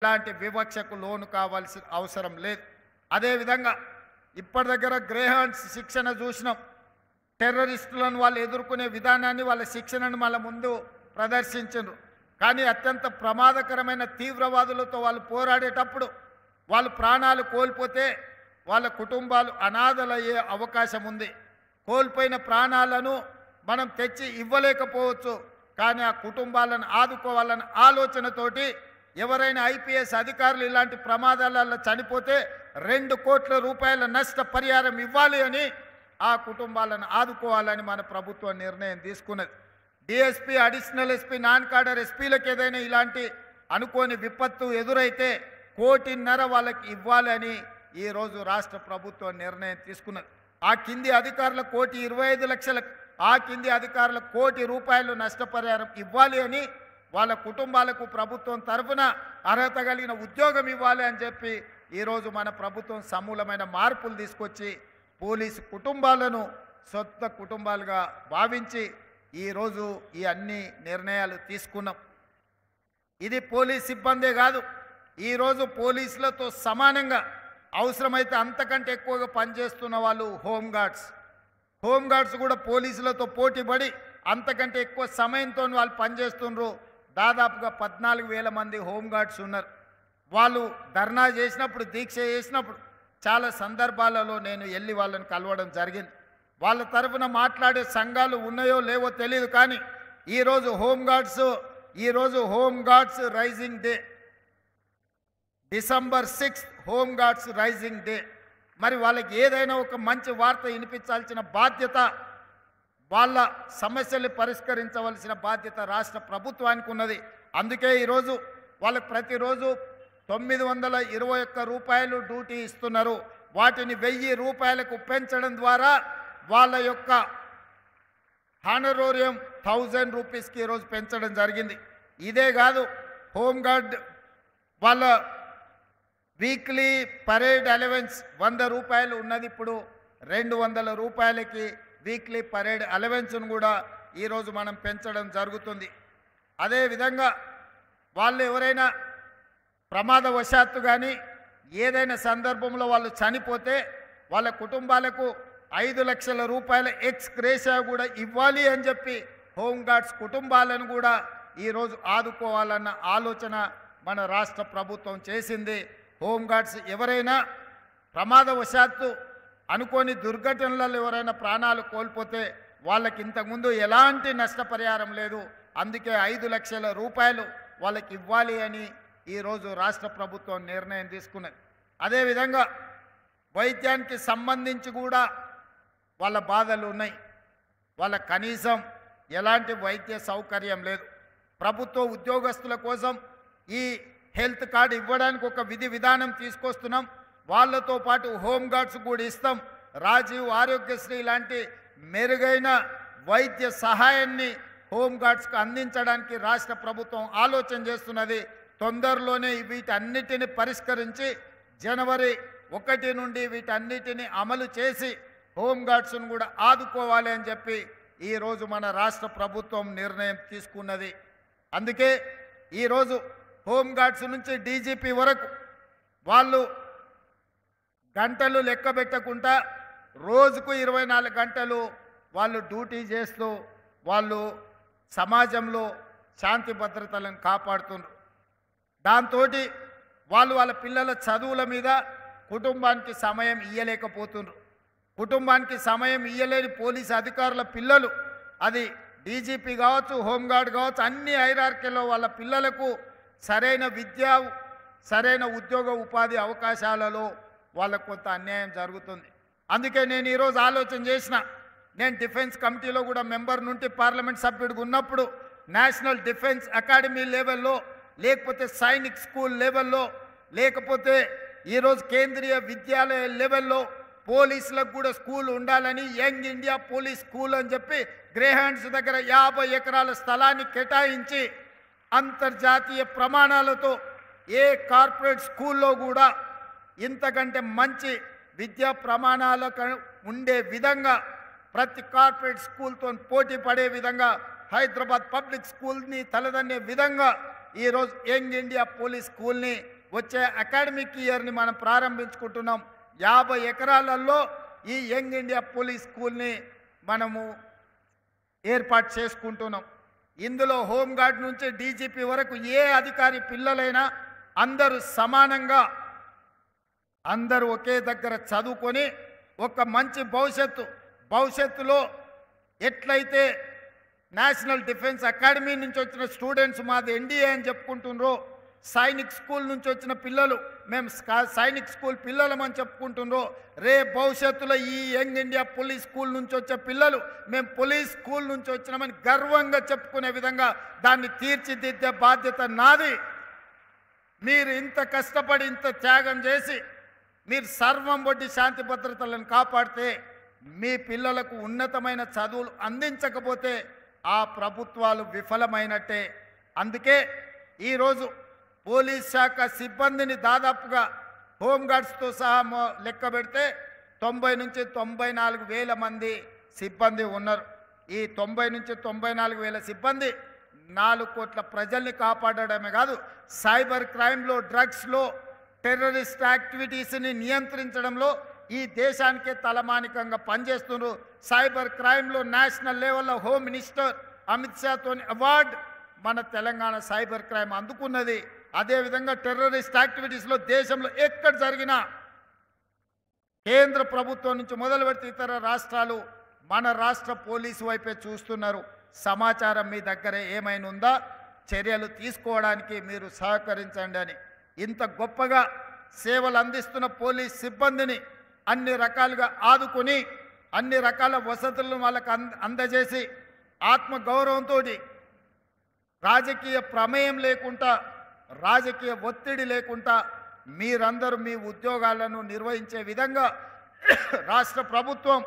ఇలాంటి వివక్షకు లోను కావాల్సిన అవసరం లేదు. అదేవిధంగా ఇప్పటి దగ్గర గ్రేహాండ్స్ శిక్షణ చూసినాం. టెర్రరిస్టులను వాళ్ళు ఎదుర్కొనే విధానాన్ని, వాళ్ళ శిక్షణను మళ్ళీ ముందు ప్రదర్శించారు. కానీ అత్యంత ప్రమాదకరమైన తీవ్రవాదులతో వాళ్ళు పోరాడేటప్పుడు వాళ్ళు ప్రాణాలు కోల్పోతే వాళ్ళ కుటుంబాలు అనాథలయ్యే అవకాశం ఉంది. కోల్పోయిన ప్రాణాలను మనం తెచ్చి ఇవ్వలేకపోవచ్చు, కానీ ఆ కుటుంబాలను ఆదుకోవాలన్న ఆలోచనతోటి ఎవరైనా ఐపీఎస్ అధికారులు ఇలాంటి ప్రమాదాలలో చనిపోతే 2 కోట్ల రూపాయల నష్టపరిహారం ఇవ్వాలి అని, ఆ కుటుంబాలను ఆదుకోవాలని మన ప్రభుత్వం నిర్ణయం తీసుకున్నది. DSP, additional SP, non cadre ఎస్పీలకు ఏదైనా ఇలాంటి అనుకోని విపత్తు ఎదురైతే 1.5 కోటి వాళ్ళకి ఇవ్వాలని ఈరోజు రాష్ట్ర ప్రభుత్వం నిర్ణయం తీసుకున్నది. ఆ కింది అధికారులకు 1,25,00,000, ఆ కింది అధికారులకు 1 కోటి రూపాయలు నష్టపరిహారం ఇవ్వాలి అని, వాళ్ళ కుటుంబాలకు ప్రభుత్వం తరఫున అర్హత కలిగిన ఉద్యోగం ఇవ్వాలి అని చెప్పి ఈరోజు మన ప్రభుత్వం సమూలమైన మార్పులు తీసుకొచ్చి పోలీసు కుటుంబాలను సొంత కుటుంబాలుగా భావించి ఈరోజు ఈ అన్ని నిర్ణయాలు తీసుకున్నాం. ఇది పోలీస్ సిబ్బందే కాదు, ఈరోజు పోలీసులతో సమానంగా అవసరమైతే అంతకంటే ఎక్కువగా పనిచేస్తున్న వాళ్ళు హోంగార్డ్స్ కూడా పోలీసులతో పోటీపడి అంతకంటే ఎక్కువ సమయంతో వాళ్ళు పనిచేస్తున్నారు. దాదాపుగా 14,000 మంది హోంగార్డ్స్ ఉన్నారు. వాళ్ళు ధర్నా చేసినప్పుడు, దీక్ష చేసినప్పుడు చాలా సందర్భాలలో నేను వెళ్ళి వాళ్ళని కలవడం జరిగింది. వాళ్ళ తరఫున మాట్లాడే సంఘాలు ఉన్నాయో లేవో తెలియదు, కానీ ఈరోజు home guards raising day, December 6th home guards raising day. మరి వాళ్ళకి ఏదైనా ఒక మంచి వార్త వినిపించాల్సిన బాధ్యత, వాళ్ళ సమస్యలు పరిష్కరించవలసిన బాధ్యత రాష్ట్ర ప్రభుత్వానికి ఉన్నది. అందుకే ఈరోజు వాళ్ళకి ప్రతిరోజు 921 రూపాయలు డ్యూటీ ఇస్తున్నారు. వాటిని 1000 రూపాయలకు పెంచడం ద్వారా వాళ్ళ యొక్క హానరోరియం 1000 రూపీస్కి ఈరోజు పెంచడం జరిగింది. ఇదే కాదు, హోంగార్డ్ వాళ్ళ వీక్లీ పరేడ్ అలవెన్స్ 100 రూపాయలు ఉన్నది, ఇప్పుడు 200 రూపాయలకి వీక్లీ పరేడ్ అలవెన్స్ను కూడా ఈరోజు మనం పెంచడం జరుగుతుంది. అదేవిధంగా వాళ్ళు ఎవరైనా ప్రమాదవశాత్తు కానీ ఏదైనా సందర్భంలో వాళ్ళు చనిపోతే వాళ్ళ కుటుంబాలకు 5 లక్షల రూపాయల ఎక్స్ గ్రేషియా కూడా ఇవ్వాలి అని చెప్పి హోంగార్డ్స్ కుటుంబాలను కూడా ఈరోజు ఆదుకోవాలన్న ఆలోచన మన రాష్ట్ర ప్రభుత్వం చేసింది. హోంగార్డ్స్ ఎవరైనా ప్రమాదవశాత్తు అనుకోని దుర్ఘటనలలో ఎవరైనా ప్రాణాలు కోల్పోతే వాళ్ళకి ఇంతకుముందు ఎలాంటి నష్టపరిహారం లేదు. అందుకే 5 లక్షల రూపాయలు వాళ్ళకి ఇవ్వాలి అని ఈరోజు రాష్ట్ర ప్రభుత్వం నిర్ణయం తీసుకున్నది. అదేవిధంగా వైద్యానికి సంబంధించి కూడా వాళ్ళ బాధలు ఉన్నాయి. వాళ్ళ కనీసం ఎలాంటి వైద్య సౌకర్యం లేదు. ప్రభుత్వ ఉద్యోగస్తుల కోసం ఈ హెల్త్ కార్డు ఇవ్వడానికి ఒక విధి విధానం తీసుకొస్తున్నాం. వాళ్ళతో పాటు హోంగార్డ్స్ కూడా ఇస్తాం. రాజీవ్, ఆరోగ్యశ్రీ లాంటి మెరుగైన వైద్య సహాయాన్ని హోంగార్డ్స్కి అందించడానికి రాష్ట్ర ప్రభుత్వం ఆలోచన చేస్తున్నది. తొందరలోనే వీటన్నిటిని పరిష్కరించి జనవరి 1 నుండి వీటన్నిటిని అమలు చేసి హోంగార్డ్స్ను కూడా ఆదుకోవాలి అని చెప్పి ఈరోజు మన రాష్ట్ర ప్రభుత్వం నిర్ణయం తీసుకున్నది. అందుకే ఈరోజు హోంగార్డ్స్ నుంచి డీజీపీ వరకు వాళ్ళు గంటలు లెక్క పెట్టకుండా రోజుకు 24 గంటలు వాళ్ళు డ్యూటీ చేస్తూ వాళ్ళు సమాజంలో శాంతి భద్రతలను కాపాడుతున్నారు. దాంతో వాళ్ళు వాళ్ళ పిల్లల చదువుల మీద కుటుంబానికి సమయం ఇయ్యలేకపోతున్నారు. కుటుంబానికి సమయం ఇయ్యలేని పోలీసు అధికారుల పిల్లలు, అది డీజీపీ కావచ్చు, హోంగార్డ్ కావచ్చు, అన్ని హైరార్కీలో వాళ్ళ పిల్లలకు సరైన విద్య, సరైన ఉద్యోగ ఉపాధి అవకాశాలలో వాళ్ళకు కొంత అన్యాయం జరుగుతుంది. అందుకే నేను ఈరోజు ఆలోచన చేసిన, నేను డిఫెన్స్ కమిటీలో కూడా మెంబర్ నుండి పార్లమెంట్ సభ్యుడిగా ఉన్నప్పుడు నేషనల్ డిఫెన్స్ అకాడమీ లెవెల్లో, లేకపోతే సైనిక్ స్కూల్ లెవెల్లో, లేకపోతే ఈరోజు కేంద్రీయ విద్యాలయ లెవెల్లో పోలీసులకు కూడా స్కూల్ ఉండాలని యంగ్ ఇండియా పోలీస్ స్కూల్ అని చెప్పి గ్రేహాండ్స్ దగ్గర 50 ఎకరాల స్థలాన్ని కేటాయించి అంతర్జాతీయ ప్రమాణాలతో ఏ కార్పొరేట్ స్కూల్లో కూడా ఇంతకంటే మంచి విద్యా ప్రమాణాలకు ఉండే విధంగా ప్రతి కార్పొరేట్ స్కూల్తో పోటీ పడే విధంగా హైదరాబాద్ పబ్లిక్ స్కూల్ని తలదన్నే విధంగా ఈరోజు యంగ్ ఇండియా పోలీస్ స్కూల్ని వచ్చే అకాడమిక్ ఇయర్ని మనం ప్రారంభించుకుంటున్నాం. 50 ఎకరాలలో ఈ యంగ్ ఇండియా పోలీస్ స్కూల్ని మనము ఏర్పాటు చేసుకుంటున్నాం. ఇందులో హోంగార్డ్ నుంచి డీజీపీ వరకు ఏ అధికారి పిల్లలైనా అందరూ సమానంగా అందరూ ఒకే దగ్గర చదువుకొని ఒక మంచి భవిష్యత్తులో ఎట్లయితే నేషనల్ డిఫెన్స్ అకాడమీ నుంచి వచ్చిన స్టూడెంట్స్ మాది ఎన్డీఏ అని చెప్పుకుంటున్నారో, సైనిక్ స్కూల్ నుంచి వచ్చిన పిల్లలు మేము సైనిక్ స్కూల్ పిల్లలమని చెప్పుకుంటున్నారో, భవిష్యత్తులో ఈ యంగ్ ఇండియా పోలీస్ స్కూల్ నుంచి వచ్చే పిల్లలు మేము పోలీస్ స్కూల్ నుంచి వచ్చినామని గర్వంగా చెప్పుకునే విధంగా దాన్ని తీర్చిదిద్దే బాధ్యత నాది. మీరు ఇంత కష్టపడి ఇంత త్యాగం చేసి మీరు సర్వం వడ్డీ శాంతి భద్రతలను కాపాడితే మీ పిల్లలకు ఉన్నతమైన చదువులు అందించకపోతే ఆ ప్రభుత్వాలు విఫలమైనట్టే. అందుకే ఈరోజు పోలీస్ శాఖ సిబ్బందిని దాదాపుగా హోంగార్డ్స్తో సహా లెక్క పెడితే 90 నుంచి 94 వేల మంది సిబ్బంది ఉన్నారు. ఈ 90 నుంచి 94 వేల సిబ్బంది 4 కోట్ల ప్రజల్ని కాపాడడమే కాదు, సైబర్ క్రైమ్లో, డ్రగ్స్లో, టెర్రరిస్ట్ యాక్టివిటీస్ని నియంత్రించడంలో ఈ దేశానికే తలమానికంగా పనిచేస్తున్నారు. సైబర్ క్రైమ్లో నేషనల్ లెవెల్లో హోమ్ మినిస్టర్ అమిత్ షాతో అవార్డు మన తెలంగాణ సైబర్ క్రైమ్ అందుకున్నది. అదేవిధంగా టెర్రరిస్ట్ యాక్టివిటీస్లో దేశంలో ఎక్కడ జరిగినా కేంద్ర ప్రభుత్వం నుంచి మొదలు పెడితే ఇతర రాష్ట్రాలు మన రాష్ట్ర పోలీసు వైపే చూస్తున్నారు. సమాచారం మీ దగ్గర ఏమైనా ఉందా, చర్యలు తీసుకోవడానికి మీరు సహకరించండి అని. ఇంత గొప్పగా సేవలు అందిస్తున్న పోలీస్ సిబ్బందిని అన్ని రకాలుగా ఆదుకొని అన్ని రకాల వసతులను వాళ్ళకు అందజేసి ఆత్మగౌరవంతో రాజకీయ ప్రమేయం లేకుండా, రాజకీయ ఒత్తిడి లేకుండా మీరందరూ మీ ఉద్యోగాలను నిర్వహించే విధంగా రాష్ట్ర ప్రభుత్వం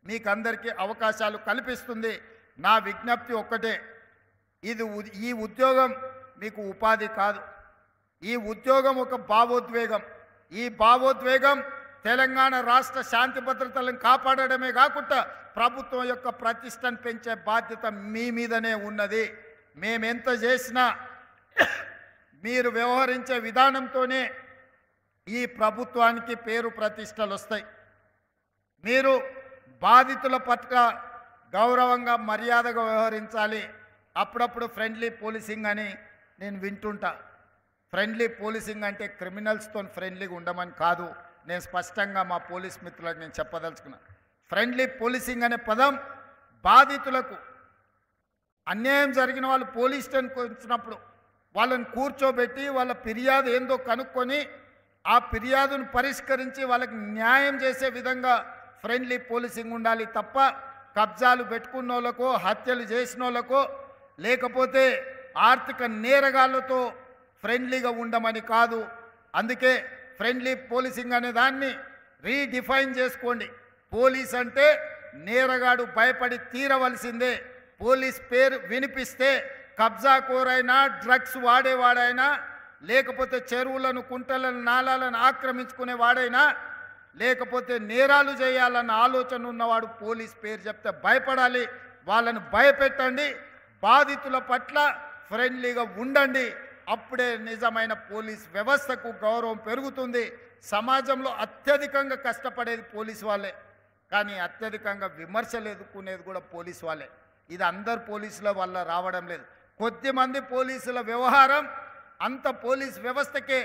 మీకందరికీ అవకాశాలు కల్పిస్తుంది. నా విజ్ఞప్తి ఒక్కటే, ఈ ఉద్యోగం మీకు ఉపాధి కాదు. ఈ ఉద్యోగం ఒక భావోద్వేగం. ఈ భావోద్వేగం తెలంగాణ రాష్ట్ర శాంతి భద్రతలను కాపాడడమే కాకుండా ప్రభుత్వం యొక్క ప్రతిష్టను పెంచే బాధ్యత మీ మీదనే ఉన్నది. మేమెంత చేసినా మీరు వ్యవహరించే విధానంతోనే ఈ ప్రభుత్వానికి పేరు ప్రతిష్టలు వస్తాయి. మీరు బాధితుల పట్ల గౌరవంగా, మర్యాదగా వ్యవహరించాలి. అప్పుడప్పుడు ఫ్రెండ్లీ పోలీసింగ్ అని నేను వింటుంటా. ఫ్రెండ్లీ పోలీసింగ్ అంటే క్రిమినల్స్తో ఫ్రెండ్లీగా ఉండమని కాదు. నేను స్పష్టంగా మా పోలీస్ మిత్రులకు నేను చెప్పదలుచుకున్నా. ఫ్రెండ్లీ పోలీసింగ్ అనే పదం బాధితులకు, అన్యాయం జరిగిన వాళ్ళు పోలీస్ స్టేషన్కి వచ్చినప్పుడు వాళ్ళని కూర్చోబెట్టి వాళ్ళ ఫిర్యాదు ఏందో కనుక్కొని ఆ ఫిర్యాదును పరిష్కరించి వాళ్ళకి న్యాయం చేసే విధంగా ఫ్రెండ్లీ పోలీసింగ్ ఉండాలి తప్ప కబ్జాలు పెట్టుకున్న వాళ్ళకో, హత్యలు చేసిన వాళ్ళకో, లేకపోతే ఆర్థిక నేరగాళ్లతో ఫ్రెండ్లీగా ఉండమని కాదు. అందుకే ఫ్రెండ్లీ పోలీసింగ్ అనే దాన్ని రీడిఫైన్ చేసుకోండి. పోలీస్ అంటే నేరగాడు భయపడి తీరవలసిందే. పోలీస్ పేరు వినిపిస్తే కబ్జాకోరైనా, డ్రగ్స్ వాడేవాడైనా, లేకపోతే చెరువులను, కుంటలను, నాలాలను ఆక్రమించుకునేవాడైనా, లేకపోతే నేరాలు చేయాలన్న ఆలోచన ఉన్నవాడు పోలీస్ పేరు చెప్తే భయపడాలి. వాళ్ళను భయపెట్టండి. బాధితుల పట్ల ఫ్రెండ్లీగా ఉండండి. అప్పుడే నిజమైన పోలీస్ వ్యవస్థకు గౌరవం పెరుగుతుంది. సమాజంలో అత్యధికంగా కష్టపడేది పోలీసు వాళ్ళే, కానీ అత్యధికంగా విమర్శలు ఎదుర్కొనేది కూడా పోలీసు వాళ్ళే. ఇది అందరు పోలీసుల వల్ల రావడం లేదు. కొద్దిమంది పోలీసుల వ్యవహారం అంత పోలీస్ వ్యవస్థకే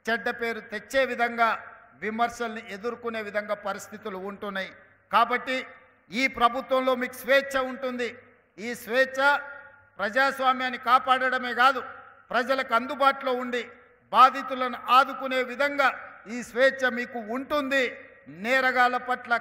చెడ్డ పేరు తెచ్చే విధంగా, విమర్శల్ని ఎదుర్కొనే విధంగా పరిస్థితులు ఉంటున్నాయి. కాబట్టి ఈ ప్రభుత్వంలో మీకు స్వేచ్ఛ ఉంటుంది. ఈ స్వేచ్ఛ ప్రజాస్వామ్యాన్ని కాపాడడమే కాదు, ప్రజలకు అందుబాటులో ఉండి బాధితులను ఆదుకునే విధంగా ఈ స్వేచ్ఛ మీకు ఉంటుంది. నేరగాళ్ల పట్ల